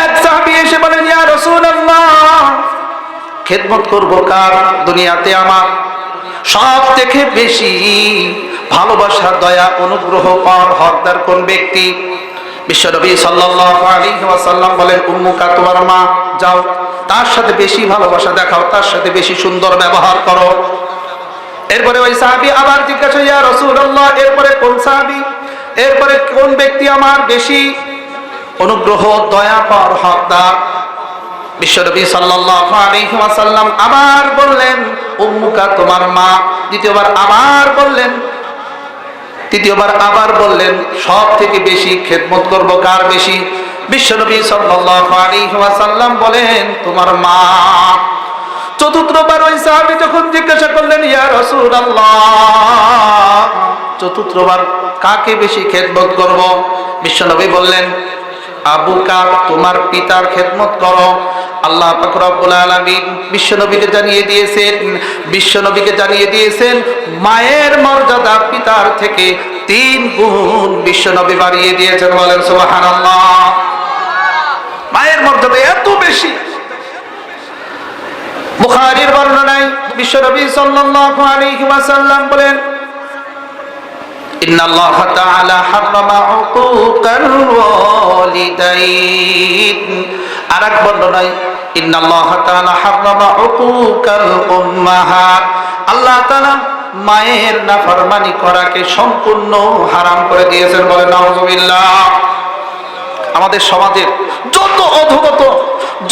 এক সাহাবী এসে বলেন, ইয়া রাসূলুল্লাহ, খেদমত করব কার দুনিয়াতে আমার সব থেকে বেশি ভালোবাসা, দয়া, অনুগ্রহ পাওয়ার হকদার কোন ব্যক্তি? বিশ্বনবী সাল্লাল্লাহু আলাইহি ওয়াসাল্লাম বলেন, উম্মুকা, তোমার মা। যাও তার সাথে বেশি ভালোবাসা দেখাও, তার সাথে বেশি সুন্দর ব্যবহার করো। এরপরে ওই সাহাবী আবার জিজ্ঞাসা, ইয়া রাসূলুল্লাহ, এরপরে কোন সাহাবী, এরপরে কোন ব্যক্তি আমার বেশি অনুগ্রহ, দয়া পাওয়ার হকদার? বিশ্বনবী সাল্লাল্লাহু আলাইহি ওয়াসাল্লাম আবার বললেন, উম্মুকা, তোমার মা। দ্বিতীয়বার আবার বললেন, তৃতীয়বার আবার বললেন, সব থেকে বেশি খেদমত করব কার বেশি? বিশ্বনবী সাল্লাল্লাহু আলাইহি ওয়াসাল্লাম বলেন, তোমার মা। চতুর্থবার ওই সাহাবী যখন জিজ্ঞাসা করলেন, ইয়া রাসূলুল্লাহ, চতুর্থবার কাকে বেশি খেদমত করব? বিশ্বনবী বললেন, আবুকা, তোমার পিতার খেদমত করো। আল্লাহ পাক রব্বুল আলামিন বিশ্বনবীকে জানিয়ে দিয়েছেন মায়ের মর্যাদা পিতার থেকে 3 গুণ বিশ্বনবী বাড়িয়ে দিয়েছেন। বলেন সুবহানাল্লাহ। মায়ের মর্যাদা এত বেশি। বুখারীর বর্ণনায় বিশ্বনবী সাল্লাল্লাহু আলাইহি ওয়াসাল্লাম বলেন, ইন্নাল্লাহ তাআলা হারামা উকুকাল ওয়ালিদাইন। আরেক বর্ণনায়, ইন্নাল্লাহ তাআলা হারামা উকুকাল উম্মাহাত। আল্লাহ তাআলা মায়ের নাফরমানি করাকে সম্পূর্ণ হারাম করে দিয়েছেন। বলে নাউযুবিল্লাহ। আমাদের সমাজের যত অধঃপতন,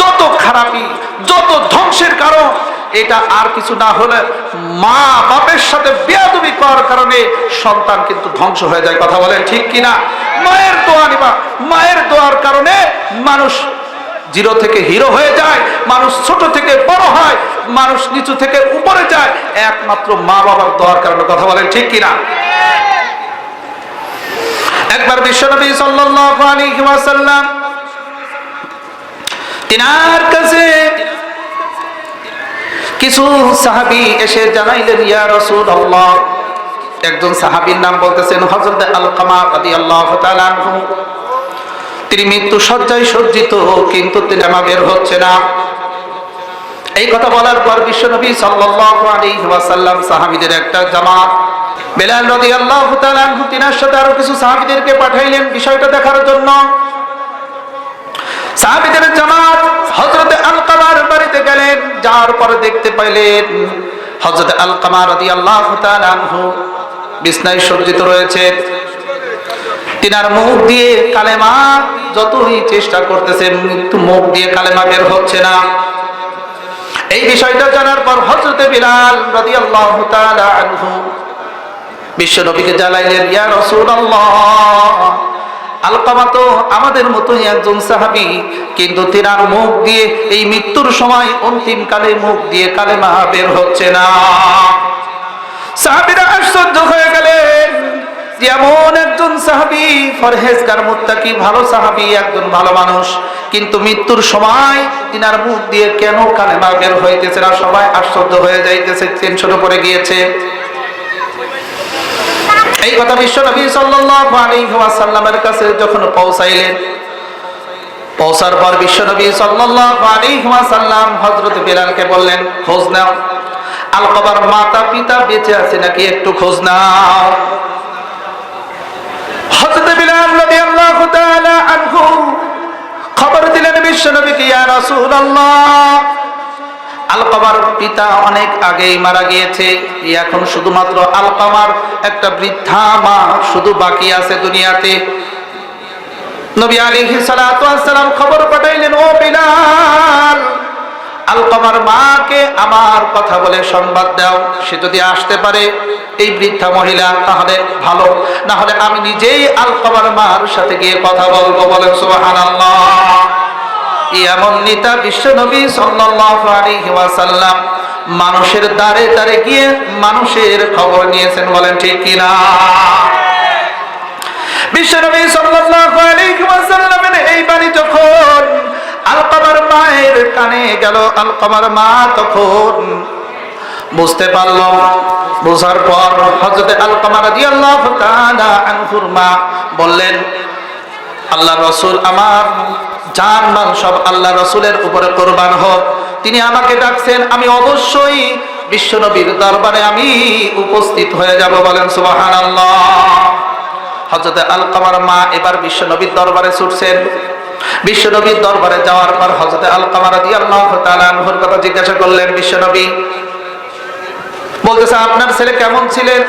যত খারাপি, যত ধ্বংসের কারণ, এটা আর কিছু না হলে মা বাপের সাথে বেয়াদবি করার কারণে সন্তান কিন্তু ধ্বংস হয়ে যায়। কথা বলেন ঠিক কিনা? মায়ের দোয়া নিবা, মায়ের দোয়ার কারণে মানুষ জিরো থেকে হিরো হয়ে যায়, মানুষ ছোট থেকে বড় হয়, মানুষ নিচু থেকে উপরে যায়, একমাত্র মা বাবার দোয়ার কারণে। কথা বলেন ঠিক কিনা? একবার বিশ্বনবী সাল্লাল্লাহু আলাইহি ওয়াসাল্লাম তিনার কাছে কিছু সাহাবী এসে জানাইলেন, ইয়া রাসূলুল্লাহ। একজন সাহাবীর নাম বলতেছেন হযরত আলকামা রাদিয়াল্লাহু তাআলা আনহু। তিনি মৃত্যু শয্যায় সজ্জিত, কিন্তু তিনি বের হচ্ছে না। এই কথা বলার পর বিশ্বনবী সাল্লাল্লাহু আলাইহি ওয়াসাল্লাম সাহাবীদের একটা জামাত, বেলাল রাদিয়াল্লাহু তাআলা আনহু, তিনার সাথে আরো কিছু সাহাবীদেরকে পাঠাইলেন বিষয়টা দেখার জন্য। সাহাবীদের জামাত হযরত আলকামার বাড়িতে গেলেন। যাওয়ার পরে দেখতে পাইলেন হযরত আলকামা রাদিয়াল্লাহু তাআলা আনহু বিছনায় সজ্জিত রয়েছে। তিনার মুখ দিয়ে কালেমা যতই চেষ্টা করতেছেন, কিন্তু মুখ দিয়ে কালেমা বের হচ্ছে না। এই বিষয়টা জানার পর হযরত বিলাল রাদিয়াল্লাহু তাআলা আনহু বিশ্বনবীকে জানাইলেন, ইয়া রাসূলুল্লাহ, আলকামা তো আমাদের মতোই একজন সাহাবী, কিন্তু তিনার মুখ দিয়ে এই মৃত্যুর সময় অন্তিম কালে মুখ দিয়ে কালেমা বের হচ্ছে না। সাহাবীরা আশ্চর্য হয়ে গেলেন, যেমন একজন সাহাবী, পরহেজগার, মুত্তাকি, ভালো সাহাবী, একজন ভালো মানুষ, কিন্তু মৃত্যুর সময় তিনার মুখ দিয়ে কেন কালেমা বের হইতেছে না? সবাই আশ্চর্য হয়ে যাইতেছে, টেনশনে পড়ে গিয়েছে। এই কথা বিশ্বনবী সাল্লাল্লাহু আলাইহি ওয়াসাল্লামের কাছে যখন পৌঁছাইলেন, পৌঁছার পর বিশ্বনবী সাল্লাল্লাহু আলাইহি ওয়াসাল্লাম হযরত বিলালকে বললেন, খোঁজ নাও, আলকামার মাতা পিতা বেঁচে আছে নাকি, একটু খোঁজ নাও। হযরত বিলাল রাদিয়াল্লাহু তাআলা আনহু খবর দিলেন বিশ্বনবীকে, ইয়া রাসূলুল্লাহ, আলকামার পিতা অনেক আগেই মারা গিয়েছে, এখন শুধুমাত্র আলকামার একটা বৃদ্ধা মা শুধু বাকি আছে দুনিয়াতে। নবী আলাইহিস সালাতু ওয়াস সালাম খবর পাঠাইলেন, ও বিলাল, আলকামার মাকে আমার কথা বলে সংবাদ দাও, সে যদি আসতে পারে এই বৃদ্ধা মহিলা তাহলে ভালো, না হলে আমি নিজেই আলকামার মার সাথে গিয়ে কথা বলবো। বলেন সুবহানাল্লাহ। এমন নেতা বিশ্বনবী সাল্লাল্লাহু আলাইহি ওয়াসাল্লাম মানুষের দ্বারে দ্বারে গিয়ে মানুষের খবর নিয়েছেন। বলেন ঠিক কিনা? বিশ্বনবী সাল্লাল্লাহু আলাইহি ওয়াসাল্লামের এই বাণী যখন আলকামার মায়ের কানে গেল, আলকামার মা তখন বুঝতে পারল। বোঝার পর হযরত আলকামা রাদিয়াল্লাহু তাআলা আনহুর মা বললেন, আল্লাহর রাসূল আমার জান মাল সব আল্লাহ রাসূলের উপরে কুরবান হোক। তিনি আমাকে ডাকছেন, আমি অবশ্যই বিশ্বনবীর দরবারে আমি উপস্থিত হয়ে যাব। বলেন সুবহানাল্লাহ। হযরত আলকামার মা এবার বিশ্বনবীর দরবারে ছুটছেন। বিশ্বনবীর দরবারে যাওয়ার পর হযরত আলকামা রাদিয়াল্লাহু তাআলা আনহুর কথা জিজ্ঞাসা করলেন। বিশ্বনবী বলতেছে, আপনার ছেলে কেমন ছিলেন?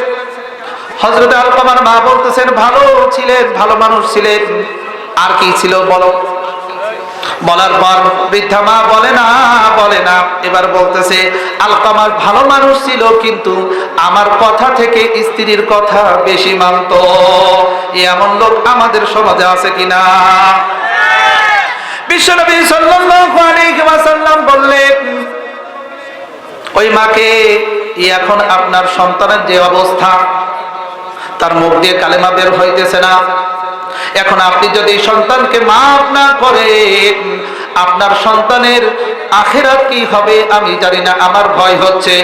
হযরত আলকামার মা বলতেছেন, ভালো ছিলেন, ভালো মানুষ ছিলেন। আর কি ছিল বলো? বলার পর বৃদ্ধা মা বলে না। এবার বলতেছে, আলকামা ভালো মানুষ ছিল, কিন্তু আমার কথা থেকে স্ত্রীর কথা বেশি মানত। এমন লোক আমাদের সমাজে আছে কিনা? বিশ্বনবী সাল্লাল্লাহু আলাইহি ওয়াসাল্লাম বললেন ওই মাকে, এখন আপনার সন্তানের যে অবস্থা, তার মুখ দিয়ে কালেমা বের হইতেছে না। এখন আপনি যদি সন্তানকে মাফ না করেন, আপনার সন্তানের আখিরাত কি হবে আমি জানি না। আমার ভয় হচ্ছে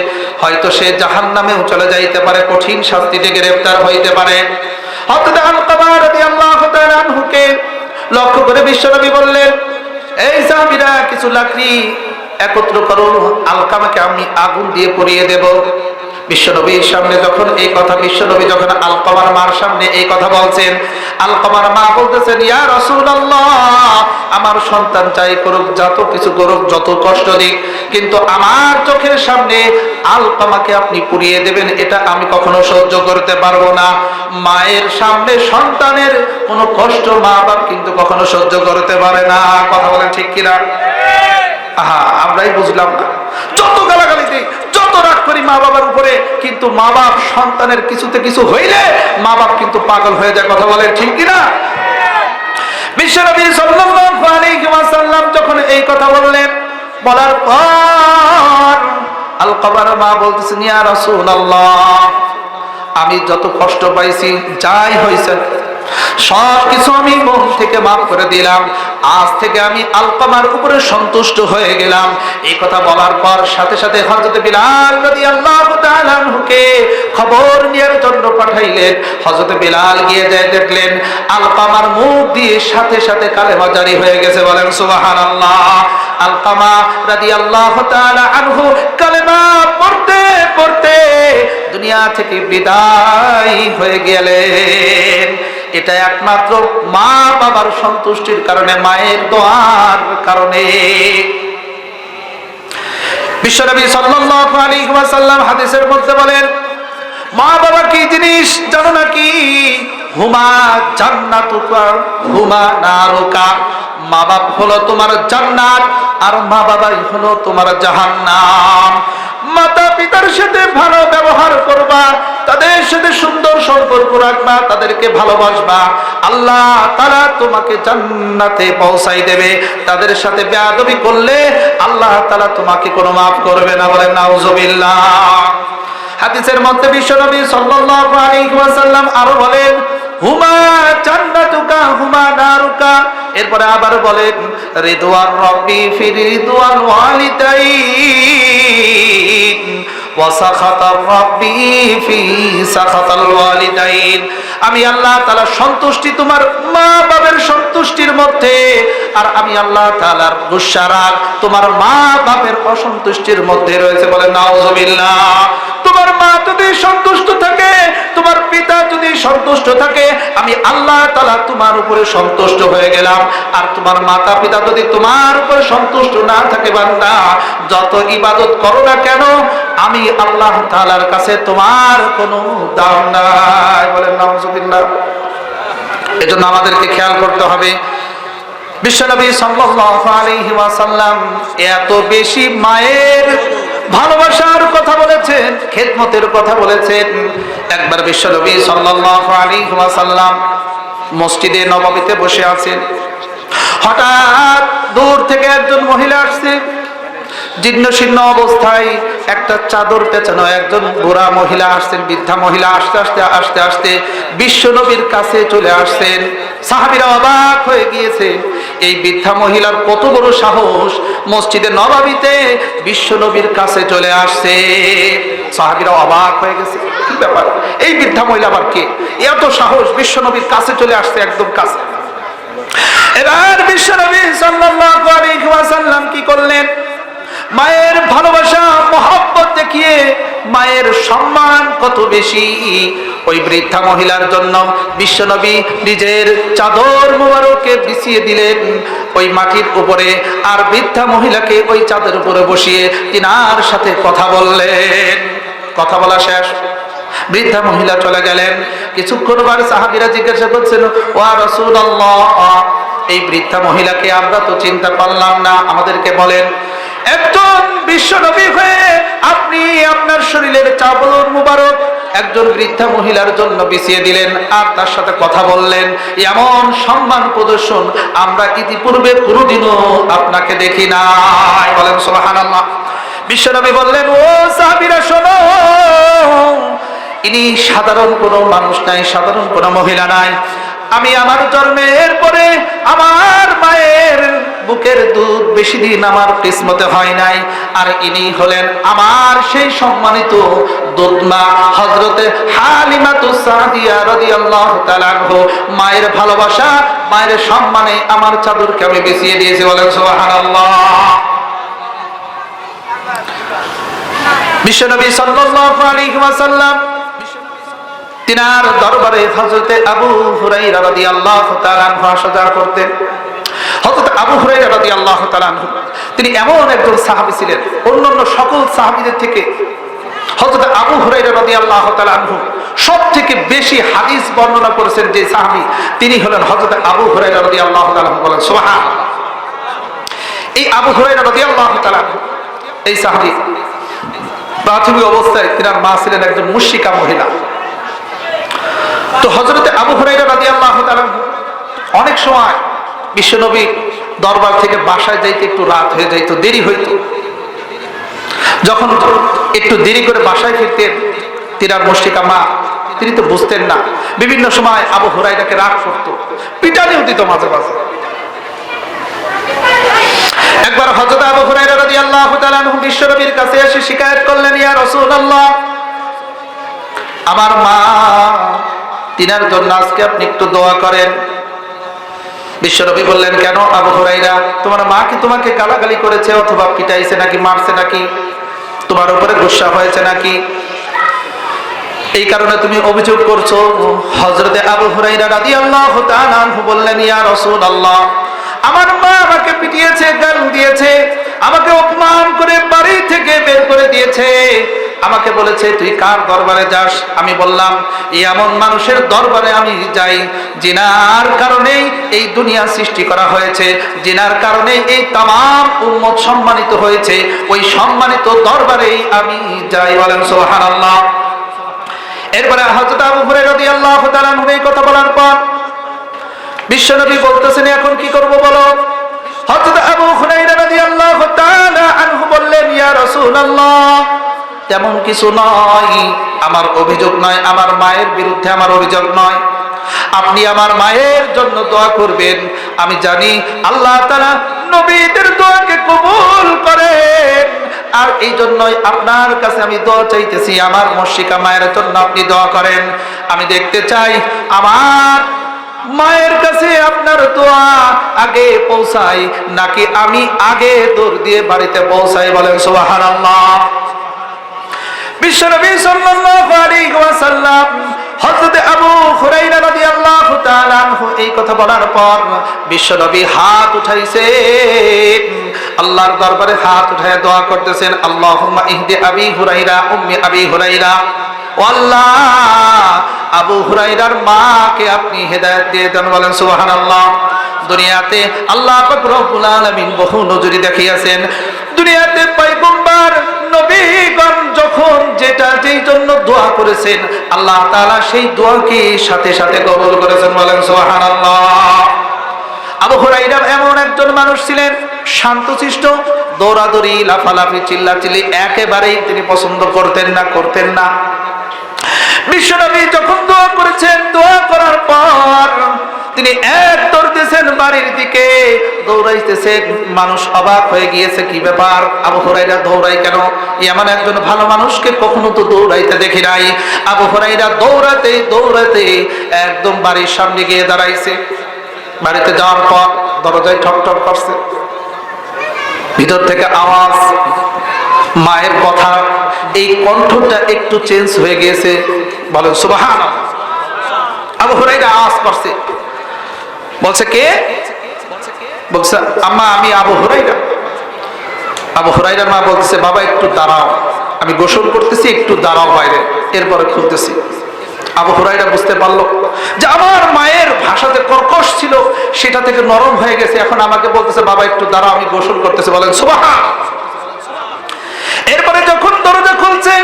হয়তো সে জাহান্নামেও চলে যাইতে পারে, কঠিন শাস্তিতে গ্রেফতার হইতে পারে। হযরত আলকামা রাদিয়াল্লাহু তাআলা আনহুকে লক্ষ্য করে বিশ্বনবী বললেন, এই সাহাবীরা কিছু লাকড়ি একত্র করো, আলকামাকে আমি আগুন দিয়ে পুড়িয়ে দেব। বিশ্বনবীর সামনে যখন এই কথা, বিশ্বনবী যখন আলকামার মার সামনে এই কথা বলছেন, আলকামার মা বলতেছেন, ইয়া রাসূলুল্লাহ, আমার সন্তান চাই করুক, যত কিছু করুক, যত কষ্ট দিক, কিন্তু আমার চোখের সামনে আলকামাকে আপনি পুড়িয়ে দেবেন, এটা আমি কখনো সহ্য করতে পারবো না। মায়ের সামনে সন্তানের কোনো কষ্ট মা বাপ কিন্তু কখনো সহ্য করতে পারে না। কথা বলেন ঠিক কিনা? আমরাই বুঝলাম না। যত গালাগালি দিই, যত রাগ করি মা বাবার উপরে, কিন্তু মা বাপ সন্তানের কিছুতে কিছু হইলে মা বাপ কিন্তু পাগল হয়ে যায়। কথা বলেন ঠিক কিনা? বিশ্বনবী সাল্লাল্লাহু আলাইহি ওয়াসাল্লাম যখন এই কথা বললেন, বলার পর আলকামার মা বলতেছেন, ইয়া রাসূলুল্লাহ, আমি যত কষ্ট পাইছি, যাই হয়েছে সব কিছু আমি মন থেকে মাফ করে দিলাম। আজ থেকে আমি আলকামার উপরে সন্তুষ্ট হয়ে গেলাম। এই কথা বলার পর সাথে সাথে হযরত বিলাল রাদিয়াল্লাহু তাআলা আনহুকে খবর নিয়ে জন্য পাঠাইলেন। হযরত বিলাল গিয়ে দেখলেন আলকামার মুখ দিয়ে সাথে সাথে কালেমা জারি হয়ে গেছে। বলেন সুবহানাল্লাহ। আলকামা রাদিয়াল্লাহু তাআলা আনহু কালেমা পড়তে পড়তে দুনিয়া থেকে বিদায় হয়ে গেলেন। এটা একমাত্র মা বাবার সন্তুষ্টির কারণে, মায়ের দোয়ার কারণে। বিশ্বনবী সাল্লাল্লাহু আলাইহি ওয়াসাল্লাম হাদিসের মধ্যে বলেন, মা বাবা কি জিনিস জানো নাকি? হুমা জান্নাতুকা হুমা নারুকা। মা বাপ হলো তোমার জান্নাত, আর মা বাবাই হলো তোমার জাহান্নাম। মাতা পিতার সাথে ভালো ব্যবহার করবা, তাদের সাথে সুন্দর সম্পর্ক রাখবা, তাদেরকে ভালোবাসবা, আল্লাহ তাআলা তোমাকে জান্নাতে পৌঁছাই দেবে। তাদের সাথে বেয়াদবি করলে আল্লাহ তাআলা তোমাকে কোনো মাফ করবে না। বলেন নাউজুবিল্লাহ। হাদিসের মধ্যে বিশ্বনবী সাল্লাল্লাহু আলাইহি ওয়াসাল্লাম আরো বলেন, হুমা জান্নাতুকা হুমা নারুকা। এরপরে আবার বলেন, রিদওয়ান রাব্বি ফি রিদওয়ান ওয়ালিদাইন ওয়া সাখাতার রাব্বি ফি সাখাতাল ওয়ালিদাইন। আমি আল্লাহ তাআলা সন্তুষ্টি তোমার মা বাবার সন্তুষ্টির মধ্যে, আর আমি আল্লাহ তাআলার গুসা রাগ তোমার মা বাবার অসন্তুষ্টির মধ্যে রয়েছে। বলেন নাউজুবিল্লাহ। তোমার মা যদি সন্তুষ্ট থাকে, তোমার পিতা যদি সন্তুষ্ট থাকে, আমি আল্লাহ তাআলা তোমার উপরে সন্তুষ্ট হয়ে গেলাম। আর তোমার মাতা পিতা যদি তোমার উপরে সন্তুষ্ট না থাকে, বান্দা যত ইবাদত করো না কেন, আমি আল্লাহ তাআলার কাছে তোমার কোনো দাম নাই। বলেন নাউজুবিল্লাহ। এজন্য আমাদেরকে খেয়াল করতে হবে। বিশ্বনবী সাল্লাল্লাহু আলাইহি ওয়াসাল্লাম এত বেশি মায়ের ভালোবাসার কথা বলেছেন, খেদমতের কথা বলেছেন। একবার বিশ্বনবী সাল্লাল্লাহু আলাইহি ওয়াসাল্লাম মসজিদে নববীতে বসে আছেন। হঠাৎ দূর থেকে একজন মহিলা আসছে, জীর্ণ শীর্ণ অবস্থায়, একটা চাদর পেঁচানো একজন বুড়া মহিলা আসছেন। বৃদ্ধা মহিলা আস্তে আস্তে আস্তে আস্তে বিশ্বনবীর কাছে চলে আসছেন। সাহাবীরা অবাক হয়ে গিয়েছে, এই বৃদ্ধা মহিলার কত বড় সাহস, মসজিদে নববীতে বিশ্বনবীর কাছে চলে আসছে। সাহাবীরা অবাক হয়ে গেছে, কি ব্যাপার, এই বৃদ্ধা মহিলা আবার কে, এত সাহস, বিশ্বনবীর কাছে চলে আসছে, একদম কাছে। এবার বিশ্বনবী সাল্লাল্লাহু আলাইহি ওয়াসাল্লাম কি করলেন? মায়ের ভালোবাসা মহব্বত দেখিয়ে মায়ের সম্মান কত বেশি, ওই বৃদ্ধা মহিলার জন্য বিশ্বনবী নিজের চাদর মুবারককে বিছিয়ে দিলেন ওই মাটির উপরে, আর বৃদ্ধা মহিলাকে ওই চাদর উপরে বসিয়ে তিনার সাথে কথা বললেন। কথা বলা শেষ, বৃদ্ধা মহিলা চলে গেলেন। কিছুক্ষণ পর সাহাবীরা জিজ্ঞাসা করছেন, ওয়া রাসূলুল্লাহ, এই বৃদ্ধা মহিলাকে আমরা তো চিনতে পারলাম না, আমাদেরকে বলেন। একজন বিশ্বনবী হয়ে আপনি আপনার শরীরের চাদর মুবারক একজন বৃদ্ধা মহিলার জন্য বিছিয়ে দিলেন আর তার সাথে কথা বললেন, এমন সম্মান প্রদর্শন আমরা ইতিপূর্বে কোনোদিনও আপনাকে দেখি নাই। বলেন সুবহানাল্লাহ। বিশ্বনবী বললেন, ও সাহাবীরা শোনো, ইনি সাধারণ কোনো মানুষ নাই, সাধারণ কোনো মহিলা নাই। আমি আমার জন্মের পরে আমার মায়ের বুকের দুধ বেশি দিন আমার কিসমতে হয় নাই, আর ইনি হলেন আমার সেই সম্মানিত দুধমা হযরতে হালিমাতুস সাদিয়া রাদিয়াল্লাহু তাআলা আনহা। মায়ের ভালোবাসা, মায়ের সম্মানে আমার চাদরকে আমি বিছিয়ে দিয়েছি। বলেন সুবহানাল্লাহ। বিশ্বনবী সাল্লাল্লাহু আলাইহি ওয়াসাল্লাম তিনার দরবারে হযরতে আবু হুরায়রা রাদিয়াল্লাহু তাআলা আনহু আসা করতেন। হযরত আবু হুরায়রা রাদিয়াল্লাহু তাআলা আনহু তিনি এমন একজন সাহাবী ছিলেন, অন্যান্য সকল সাহাবীদের থেকে হযরত আবু হুরায়রা রাদিয়াল্লাহু তাআলা আনহু সবথেকে বেশি হাদিস বর্ণনা করেছেন যে সাহাবী, তিনি হলেন হযরত আবু হুরায়রা রাদিয়াল্লাহু তাআলা আনহু। বলেন সুবহানাল্লাহ। এই আবু হুরায়রা রাদিয়াল্লাহু তাআলা আনহু, এই সাহাবী প্রাথমিক অবস্থায় তিনার মা ছিলেন একজন মুশরিকা মহিলা। তো হযরতে আবু হুরায়রা রাদিয়াল্লাহু তাআলা অনেক সময় বিশ্বনবী দরবার থেকে বাসায় যাইতে একটু রাত হয়ে যাইত, দেরি হইতো। যখন একটু দেরি করে বাসায় ফিরতেন তিনার মুশরিকা মা, তিনি তো বুঝতেন না, বিভিন্ন সময় আবু হুরায়রাকে রাগ করতো, পিটানিও দিত মাঝে মাঝে। একবার হযরত আবু হুরায়রা রাদিয়াল্লাহু তাআলা আনহু বিশ্বনবীর কাছে এসে শিকায়াত করলেন, ইয়া রাসূলুল্লাহ, আমার মা, তিনার জন্য আজকে আপনি একটু দোয়া করেন। বিশ্বনবী বললেন, কেন আবু হুরায়রা, তোমার মা কি তোমাকে গালাগালি করেছে অথবা পিটাইছে নাকি, মারছে নাকি, তোমার উপরে গুসা হয়েছে নাকি, এই কারণে তুমি অভিযোগ করছো? হযরতে আবু হুরায়রা রাদিয়াল্লাহু তাআলা আনহু বললেন, ইয়া রাসূলুল্লাহ, আমার মা আমাকে পিটিয়েছে, গাল দিয়েছে, আমাকে অপমান করে বাড়ি থেকে বের করে দিয়েছে, আমাকে বলেছে তুই কার দরবারে যাস? আমি বললাম এমন মানুষের দরবারে আমি যাই জিনার কারণেই এই দুনিয়া সৃষ্টি করা হয়েছে, জিনার কারণে এই তামাম উম্মত সম্মানিত হয়েছে, ওই সম্মানিত দরবারেই আমি যাই। বলেন সুবহানাল্লাহ। এরপরে হযরত আবু হুরায়রা রাদিয়াল্লাহু তাআলা আনহু এই কথা বলার পর বিশ্বনবী বলতেছেন, এখন কি করব বলো? হযরত আবু হুরায়রা রাদিয়াল্লাহু তাআলা আনহু বললেন, ইয়া রাসূলুল্লাহ, তেমন কিছু নয়, আমার অভিযোগ নয়, আমার মায়ের বিরুদ্ধে আমার অভিযোগ নয়, আপনি আমার মায়ের জন্য দোয়া করবেন। আমি জানি আল্লাহ তাআলা নবীদের দোয়াকে কবুল করেন, আর এই জন্যই আপনার কাছে আমি দোয়া চাইতেছি, আমার মুশরিকা মায়ের জন্য আপনি দোয়া করেন। আমি দেখতে চাই আমার মায়ের কাছে আপনার দোয়া আগে পৌঁছায় নাকি আমি আগে দৌড় দিয়ে বাড়িতে পৌঁছাই। বলেন সুবহানাল্লাহ। বিশ্বনবী সাল্লাল্লাহু আলাইহি ওয়াসাল্লাম হযরত আবু হুরায়রা রাদিয়াল্লাহু তাআলা আনহু এই কথা বলার পর বিশ্বনবী হাত উঠাইছেন, আল্লাহর দরবারে হাত উঠায় দোয়া করতেছেন, আল্লাহুম্মা ইহদি আবি হুরায়রা উম্মি আবি হুরায়রা, ও আল্লাহ, আবু হুরায়রার মাকে আপনি হেদায়েত দিয়ে দেন। বলেন সুবহানাল্লাহ। দুনিয়াতে আল্লাহ পাক রব্বুল আলামিন বহু নজরি দেখিয়েছেন, দুনিয়াতে পয়গম্বর নবীগণ যখন যেটা যেই জন্য দোয়া করেছেন আল্লাহ তাআলা সেই দোয়াকে সাথে সাথে কবুল করেছেন। বলেন সুবহানাল্লাহ। আবু হুরায়রা এমন একজন মানুষ ছিলেন, শান্তশিষ্ট, দৌড়াদৌড়ি, লাফালাফি, চিল্লাচিল্লি একেবারেই তিনি পছন্দ করতেন না। বিশ্বনবী যখন দোয়া করেছেন, দোয়া করার পর তিনি এক দৌড়তেছেন বাড়ির দিকে, দৌড়াইতেছেন, মানুষ অবাক হয়ে গিয়েছে, কি ব্যাপার, আবু হুরায়রা দৌড়ায় কেন? এমন একজন ভালো মানুষকে কখনো তো দৌড়াইতে দেখি নাই। আবু হুরায়রা দৌড়াতে দৌড়াতে একদম বাড়ির সামনে গিয়ে দাঁড়াইছে। বাড়িতে যাওয়ার পর দরজায় ঠক ঠক করছে, ভিতর থেকে আওয়াজ, মায়ের কথা, এই কণ্ঠটা একটু চেঞ্জ হয়ে গিয়েছে। বলেন সুবহানাল্লাহ। আবু হুরায়রা আওয়াজ করছে, বলছে কে? বলছে আম্মা আমি আবু হুরায়রা। আবু হুরায়রার মা বলতেছে বাবা একটু দাঁড়াও, আমি গোসল করতেছি, একটু দাঁড়াও বাইরে, এরপরে খুলতেছি। আবু হুরায়রা বুঝতে পারলো যে আমার মায়ের ভাষা যে কর্কশ ছিল সেটা থেকে নরম হয়ে গেছে, এখন আমাকে বলতেছে বাবা একটু দাঁড়াও, আমি গোসল করতেছি। বলেন সুবহান। এরপরে যখন দরজা খুলছে,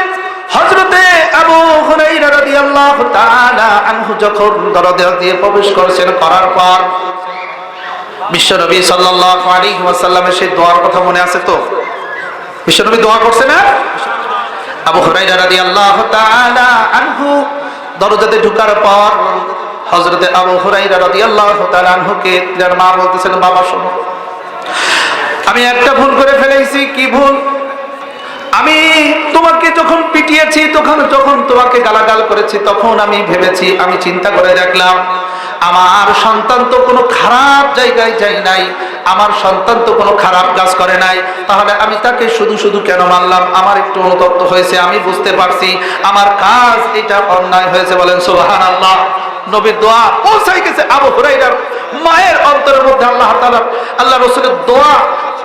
হযরতে আবু হুরায়রা রাদিয়াল্লাহু তাআলা আনহু যখন দরজা দিয়ে প্রবেশ করেছেন, করার পর বিশ্বনবী সাল্লাল্লাহু আলাইহি ওয়াসাল্লামের সেই দোয়ার কথা মনে আছে তো? বিশ্বনবী দোয়া করছে না? আবু হুরায়রা রাদিয়াল্লাহু তাআলা আনহু দরজাতে ঢোকার পর হযরতে আবু হুরায়রা রাদিয়াল্লাহু তাআলা আনহুকে যার মা বলতেছেন বাবা শোনো, আমি একটা ভুল করে ফেলেছি। কি ভুল? আমি তোমাকে যখন পিটিয়েছি, যখন তোমাকে গালাগাল করেছি, তখন আমি ভেবেছি, আমি চিন্তা করে দেখলাম আমার সন্তান তো কোনো খারাপ জায়গায় যায় নাই, আমার সন্তান তো কোনো খারাপ কাজ করে নাই, তাহলে আমি তাকে শুধু শুধু কেন মারলাম? আমার একটু অনুতপ্ত হয়েছে, আমি বুঝতে পারছি আমার কাজ এটা অন্যায় হয়েছে। বলেন সুবহানাল্লাহ। নবীর দোয়া পৌঁছাই গেছে আবু হুরায়রার মায়ের অন্তরের মধ্যে, আল্লাহ তাআলা আল্লাহ রাসূলের দোয়া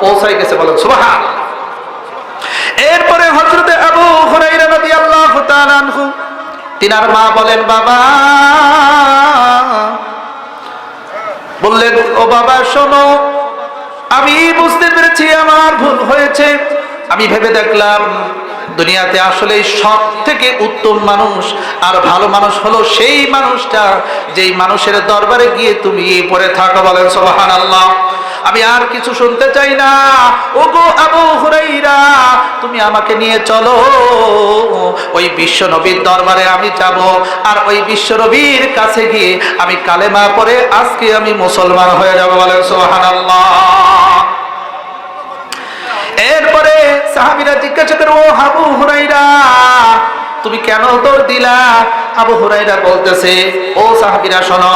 পৌঁছাই গেছে। বলেন সুবহানাল্লাহ। এরপরে হযরতে আবু হুরায়রা রাদিয়াল্লাহু তাআলা আনহু তিনার মা বলেন বাবা, বললেন ও বাবা শোনো, আমি বুঝতে পেরেছি আমার ভুল হয়েছে। আমি ভেবে দেখলাম দুনিয়াতে আসলে সব থেকে উত্তম মানুষ আর ভালো মানুষ হলো সেই মানুষটা যেই মানুষের দরবারে গিয়ে তুমি পড়ে থাকো। বলেন সুবহানাল্লাহ। আমি আর কিছু শুনতে চাই না। ওগো আবু হুরায়রা, তুমি আমাকে নিয়ে চলো, ওই বিশ্ব নবীর দরবারে আমি যাব, আর ওই বিশ্ব নবীর কাছে গিয়ে আমি কালেমা পড়ে আজকে আমি মুসলমান হয়ে যাব। বলেন সুবহানাল্লাহ। এরপরে সাহাবীরা জিজ্ঞাসা করে ও আবু হুরায়রা তুমি কেন দৌড় দিলা? আবু হুরায়রা বলতেছে ও সাহাবীরা শোনো,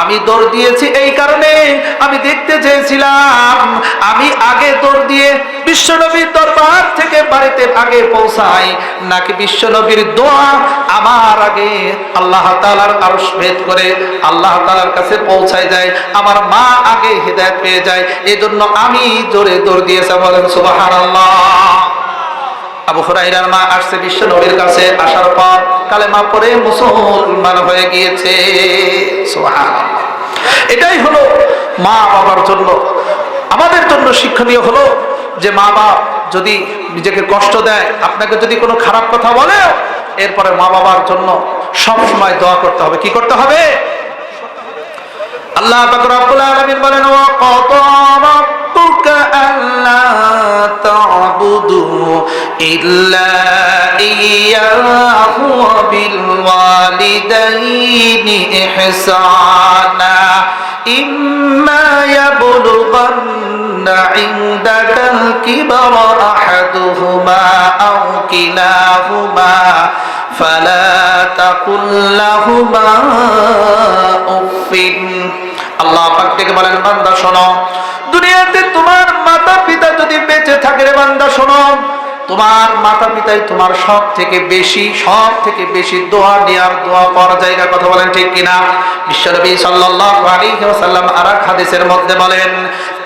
আমি দৌড় দিয়েছি এই কারণে, আমি দেখতে চেয়েছিলাম আমি আগে দৌড় দিয়ে বিশ্বনবীর দরবার থেকে বাড়িতে আগে পৌঁছাই, নাকি বিশ্বনবীর দোয়া আমার আগে আল্লাহ তাআলার আরশ ভেদ করে আল্লাহ তাআলার কাছে পৌঁছায় যায়, আমার মা আগে হিদায়াত পেয়ে যায়, এজন্য আমি জোরে দৌড় দিয়েছি। বলেন সুবহানাল্লাহ। আবু হুরায়রার মা আসছে বিশ্ব নবীর কাছে, আসার পর কালেমা পড়ে মুসলমান হয়ে গিয়েছে। সুবহানাল্লাহ। এটাই হলো মা বাবার জন্য, আমাদের জন্য শিক্ষণীয় হলো যে মা বাবা যদি নিজেকে কষ্ট দেয়, আপনাকে যদি কোনো খারাপ কথা বলে, এরপরে মা বাবার জন্য সব সময় দোয়া করতে হবে। কি করতে হবে? আল্লাহ পাক রব্বুল আলামিন বলেন ওয়া ক্বাদা রাব্বুকা আল্লা তা'বুদু ইল্লা ইয়্যাহু ওয়া বিল ওয়ালিদাইনি ইহসানা ইম্মা ইয়াবলুগান্না ইনদাকাল কিবরা আহাদুহুমা আও কিলাহুমা ফালা তাকুল লাহুমা উফিন। আল্লাহ পাক থেকে বলেন বান্দা শোনো, দুনিয়াতে তোমার মাতা পিতা যদি বেঁচে থাকে রে বান্দা শোনো, তোমার মাতা পিতাই তোমার সব থেকে বেশি দোয়া নেয়ার দোয়া পাওয়ার জায়গা। কথা বলেন ঠিক কিনা? বিশ্বনবী সাল্লাল্লাহু আলাইহি ওয়াসাল্লাম আরেক হাদিসের মধ্যে বলেন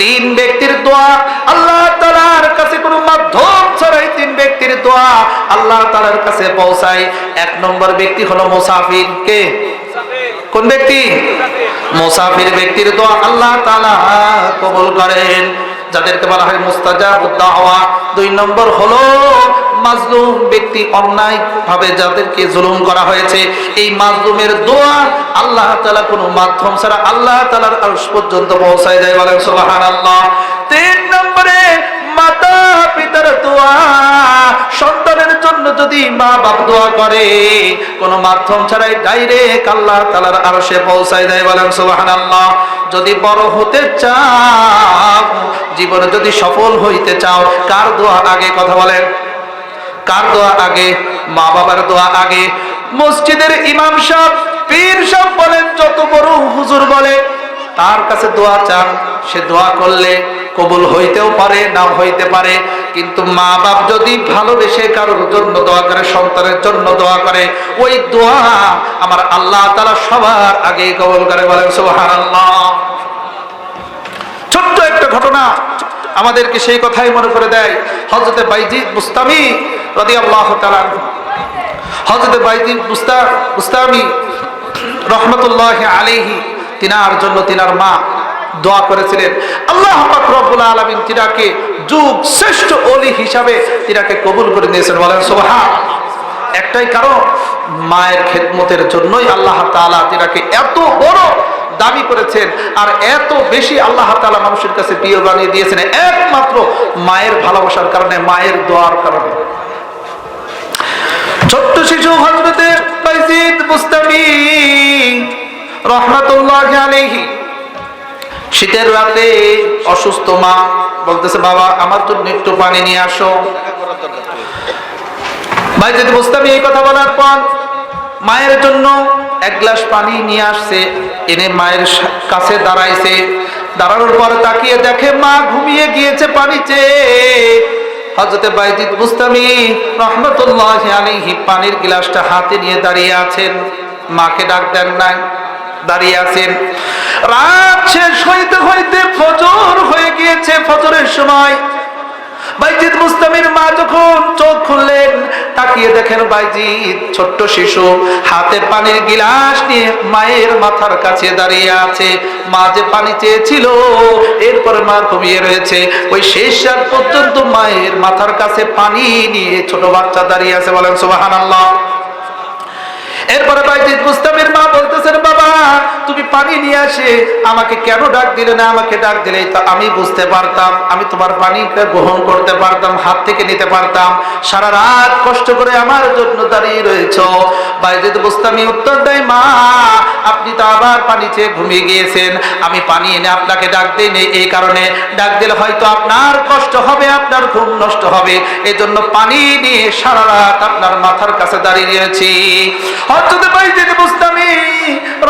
তিন ব্যক্তির দোয়া আল্লাহ তাআলার কাছে কোনো মাধ্যম ছাড়াই তিন ব্যক্তির দোয়া আল্লাহ তাআলার কাছে পৌঁছায়। এক নম্বর ব্যক্তি হলো মুসাফির। কে? কোন ব্যক্তি? মুসাফির ব্যক্তির দোয়া আল্লাহ তাআলা কবুল করেন, যাদেরকে বলা হয় মুস্তাজাবুদ দাওয়া। দুই নম্বর হলো মাজলুম ব্যক্তি, অন্যায় ভাবে যাদেরকে জুলুম করা হয়েছে, এই মাজলুমের দোয়া আল্লাহ তাআলা কোনো মাধ্যম ছাড়া আল্লাহ তাআলার আরশ পর্যন্ত পৌঁছায় যায়। বলেন সুবহানাল্লাহ। তিন নম্বরে মাতা পিতার দোয়া, সন্তানের জন্য যদি মা বাপ দোয়া করে কোনো মাধ্যম ছাড়াই ডাইরেক্ট আল্লাহ তাআলার আরশে পৌঁছায় যায়। বলেন সুবহানাল্লাহ। যদি বড় হতে চাও, জীবনে যদি সফল হইতে চাও, কার দোয়া আগে? কথা বলেন, কার দোয়া আগে? মা বাবার দোয়া আগে। মসজিদের ইমাম সাহেব, পীর সাহেব বলেন, যত বড় হুজুর বলে, তার কাছে দোয়া চান, সে দোয়া করলে কবুল হইতেও পারে, নাও হইতে পারে। কিন্তু মা বাপ যদি ভালোবেসে কারোর জন্য দোয়া করে, সন্তানের জন্য দোয়া করে, ওই দোয়া আমার আল্লাহ তাআলা সবার আগে কবুল করে। বলেন সুবহানাল্লাহ। ছোট্ট একটা ঘটনা আমাদেরকে সেই কথাই মনে করে দেয়। হযরতে বাইজিদ বুস্তামি রাদিয়াল্লাহু তাআলা, হযরতে বাইজিদ বুস্তামি রহমতুল্লাহি আলাইহি, তিনার জন্য তিনার মা দোয়া করেছিলেন। আল্লাহ পাক রব্বুল আলামিন তিনাকে যুগ শ্রেষ্ঠ ওলি হিসাবে তিনাকে কবুল করে নিয়েছেন। বলেন সুবহানাল্লাহ। একটাই কারণ, মায়ের খেদমতের জন্যই আল্লাহ তাআলা তিনাকে এত বড় দাবি করেছেন, আর এত বেশি আল্লাহ তাআলা মানুষের কাছে প্রিয় বানিয়ে দিয়েছেন একমাত্র মায়ের ভালোবাসার কারণে, মায়ের দোয়ার কারণে। ছোট্ট শিশু হযরতে বাইজিদ বুস্তামি রাহমাতুল্লাহি আলাইহি, শীতের রাতে অসুস্থ মা বলতেছে, বাবা আমার জন্য একটু পানি নিয়ে আসো। বাইজিদ বুস্তামি এই কথা বলার পর মায়ের জন্য এক গ্লাস পানি নিয়ে আসছে, এনে মায়ের কাছে দাঁড়াইছে। দাঁড়ানোর পর তাকিয়ে দেখে মা ঘুমিয়ে গিয়েছে পানি চেয়ে। হযরতে বাইজিদ বুস্তামি রাহমাতুল্লাহি আলাইহি পানির গ্লাসটা হাতে নিয়ে দাঁড়িয়ে আছেন, মাকে ডাক দেন নাই, দাঁড়িয়ে আছেন। রাত শেষ হইতে হইতে ফজর হয়ে গিয়েছে। ফজরের সময় বাইজিদ বুস্তামির মা যখন চোখ খুললেন, তাকিয়ে দেখেন বাইজিদ ছোট্ট শিশু হাতে পানির গিলাস নিয়ে মায়ের মাথার কাছে দাঁড়িয়ে আছে। মা যে পানি চেয়েছিল, এরপরে মা ঘুমিয়ে রয়েছে। ওই শেষ রাত পর্যন্ত মায়ের মাথার কাছে পানি নিয়ে ছোট বাচ্চা দাঁড়িয়ে আছে। বলেন সুবহানাল্লাহ। এরপরে বাইজিদ বুস্তামির মা বলতেছেন, বাবা তুমি পানি নিয়ে আসে আমাকে কেন ডাক দিলে না? আমাকে ডাক দিলেই তো আমি বুঝতে পারতাম, আমি তোমার পানিটা গ্রহণ করতে পারতাম, হাত থেকে নিতে পারতাম। সারা রাত কষ্ট করে আমার জন্য দাঁড়িয়ে রয়েছো। বাইজিদ বুস্তামি উত্তর দেয়, মা আপনি তো আবার পানি চেয়ে ঘুমিয়ে গিয়েছেন, আমি পানি এনে আপনাকে ডাক দিইনি, এই কারণে ডাক দিলে হয়তো আপনার কষ্ট হবে, আপনার ঘুম নষ্ট হবে, এজন্য পানি নিয়ে সারা রাত আপনার মাথার কাছে দাঁড়িয়ে রয়েছি। হযরত বাইজিদ বুস্তামি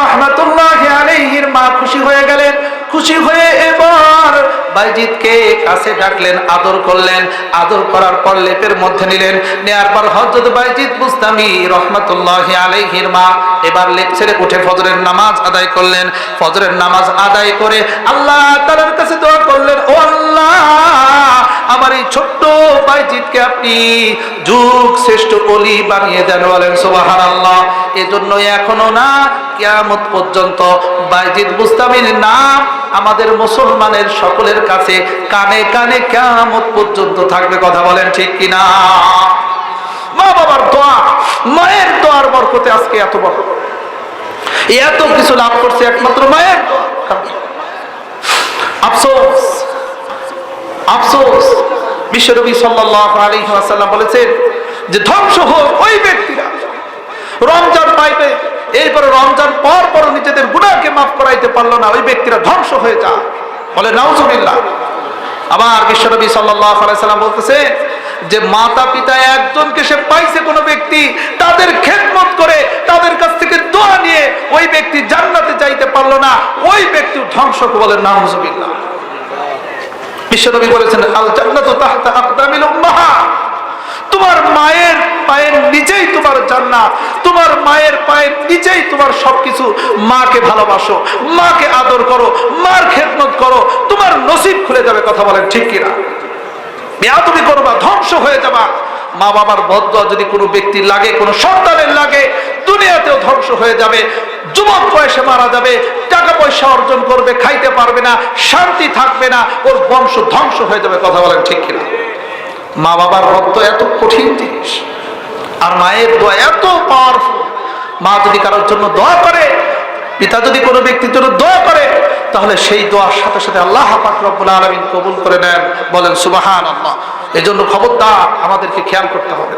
রাহমাতুল্লাহি আলাইহির মা খুশি হয়ে গেলেন। খুশি হয়ে এবার বাইজিদকে কাছে ডাকলেন, আদর করলেন। আদর করার পর লেপের মধ্যে নিলেন। নেয়ার পর হযরত বাইজিদ বুস্তামি রাহমাতুল্লাহি আলাইহির মা এবার লেপ ছেড়ে উঠে ফজরের নামাজ আদায় করলেন। ফজরের নামাজ আদায় করে আল্লাহ তাআলার কাছে দোয়া করলেন, ও আল্লাহ আমার এই ছোট্ট বাইজিদকে আপনি যুগ শ্রেষ্ঠ ওলি বানিয়ে দেন। বলেন সুবহানাল্লাহ। এজন্য এখনো না, কিয়ামত পর্যন্ত বাইজিদ বুস্তামির নাম আমাদের মুসলমানের সকলের কাছে কানে কানে কিয়ামত পর্যন্ত থাকবে। কথা বলেন ঠিক কিনা? মা বাবার দোয়া, মায়ের দোয়ার বরকতে আজকে এত বড়, এত কিছু লাভ করছে একমাত্র মায়ের দোয়া। আফসোস, আফসোস, বিশ্বনবী সাল্লাল্লাহু আলাইহি ওয়াসাল্লাম বলেছেন যে ধ্বংস হোক ওই ব্যক্তিরা রমজান পাইবে, এরপরে রমজান পর পর নিজেদের গুনাহকে মাফ করাইতে পারলো না, ওই ব্যক্তিরা ধ্বংস হয়ে যায়। বলে নাউজুবিল্লাহ। আবার বিশ্বনবী সাল্লাল্লাহু আলাইহি ওয়াসাল্লাম বলতেছে যে মাতা পিতা একজনকে সে পাইছে কোন ব্যক্তি, তাদের খেদমত করে তাদের কাছ থেকে দোয়া নিয়ে ওই ব্যক্তি জান্নাতে যাইতে পারলো না, ওই ব্যক্তি ধ্বংস। বলে নাউজুবিল্লাহ। বিশ্বনবী বলেছেন আল জান্নাতু তাহতা আকদামিল উম্মাহাত, তোমার মায়ের পায়ের নিচেই তোমার জান্নাত, তোমার মায়ের পায়ের নিচেই তোমার সবকিছু। মাকে ভালোবাসো, মাকে আদর করো, মার খেদমত করো, তোমার নসিব খুলে যাবে। কথা বলেন ঠিক কিনা? বেয়াদবি করবা, ধ্বংস হয়ে যাবা। মা বাবার বদদোয়া যদি কোনো ব্যক্তির লাগে, কোনো সন্তানের লাগে, দুনিয়াতেও ধ্বংস হয়ে যাবে। যুবক বয়সে মারা যাবে, টাকা পয়সা অর্জন করবে, খাইতে পারবে না, শান্তি থাকবে না, ওর বংশ ধ্বংস হয়ে যাবে। কথা বলেন ঠিক কিনা? মা বাবার বদদোয়া এত কঠিন জিনিস, আর মায়ের দোয়া এত পাওয়ারফুল। মা যদি কারোর জন্য দোয়া করে, পিতা যদি কোনো ব্যক্তির জন্য দোয়া করে, তাহলে সেই দোয়ার সাথে সাথে আল্লাহ পাক রব্বুল আলামিন কবুল করে নেন। বলেন সুবহানাল্লাহ। এজন্য খবরদার আমাদেরকে খেয়াল করতে হবে।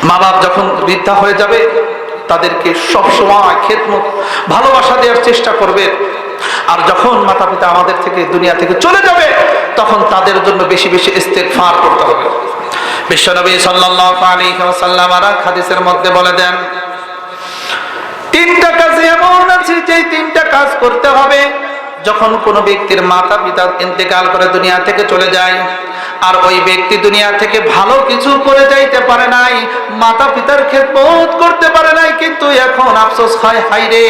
মা বাপ যখন বৃদ্ধা হয়ে যাবে, তাদেরকে সবসময় খেদমত, ভালোবাসা দেওয়ার চেষ্টা করবে। আর যখন মাতা পিতা আমাদের থেকে দুনিয়া থেকে চলে যাবে, তখন তাদের জন্য বেশি বেশি ইস্তেগফার করতে হবে। বিশ্বনবী সাল্লাল্লাহু আলাইহি ওয়াসাল্লাম আর হাদিসের মধ্যে বলে দেন, তিনটা কাজ এমন আছে যে তিনটা কাজ করতে হবে যখন কোনো ব্যক্তির মাতা পিতা ইন্তেকাল করে দুনিয়া থেকে চলে যায়, আর ওই ব্যক্তি দুনিয়া থেকে ভালো কিছু করে যাইতে পারে নাই, মাতা পিতার খেদমত করতে পারে নাই, কিন্তু এখন আফসোস হয়, হায় রে,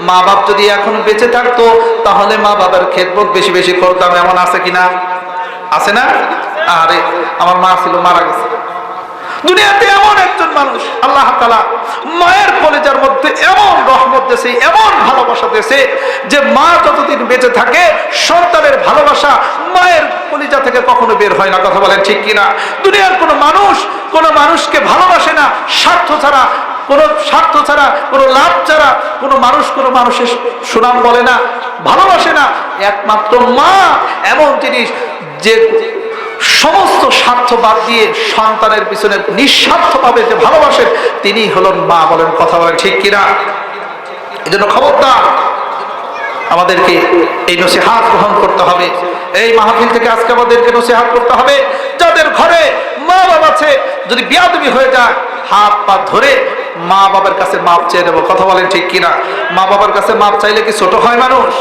মা বাপ যদি এখন বেঁচে থাকতো তাহলে মা বাবার খেদমত বেশি বেশি করতাম। এমন আছে কিনা? আছে না? আরে আমার মা ছিল, মারা গেছে। দুনিয়াতে এমন একজন মানুষ আল্লাহ তাআলা মায়ের কলিজার মধ্যে এমন রহমত দিয়েছে, এমন ভালোবাসা দিয়েছে যে মা যতদিন বেঁচে থাকে সন্তানের ভালোবাসা মায়ের কলিজা থেকে কখনো বের হয় না। কথা বলেন ঠিক কিনা? দুনিয়ার কোনো মানুষকে ভালোবাসে না স্বার্থ ছাড়া, কোনো স্বার্থ ছাড়া, কোনো লাভ ছাড়া কোনো মানুষের সুনাম বলে না, ভালোবাসে না। একমাত্র মা এমন জিনিস যে সমস্ত স্বার্থ বাদ দিয়ে সন্তানের পিছনে নিঃস্বার্থভাবে যে ভালোবাসেন তিনি হলেন মা। বলেন কথা বলেন ঠিক কিনা? এই জন্য খবরদার আমাদেরকে এই নসিহত গ্রহণ করতে হবে। এই মাহফিল থেকে আজকে আমাদেরকে নসিহত করতে হবে, যাদের ঘরে মা বাবা আছে যদি বিয়াদবি হয়ে যায় হাত পা ধরে মা বাবার কাছে মাপ চেয়ে দেবো। কথা বলেন ঠিক কিনা? মা বাবার কাছে মাপ চাইলে কি ছোট হয় মানুষ?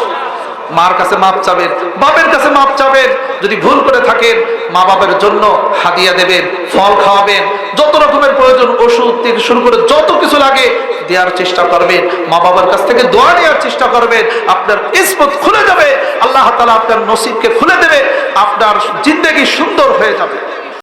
মার কাছে মাপ চাবেন, বাপের কাছে মাপ চাবেন। যদি ভুল করে থাকেন মা বাবার জন্য হাদিয়া দেবেন, ফল খাওয়াবেন, যত রকমের প্রয়োজন ওষুধ থেকে শুরু করে যত কিছু লাগে দেওয়ার চেষ্টা করবেন। মা বাবার কাছ থেকে দোয়া নেওয়ার চেষ্টা করবেন। আপনার কিসমত খুলে যাবে, আল্লাহ তাআলা আপনার নসিবকে খুলে দেবে, আপনার জিন্দেগি সুন্দর হয়ে যাবে।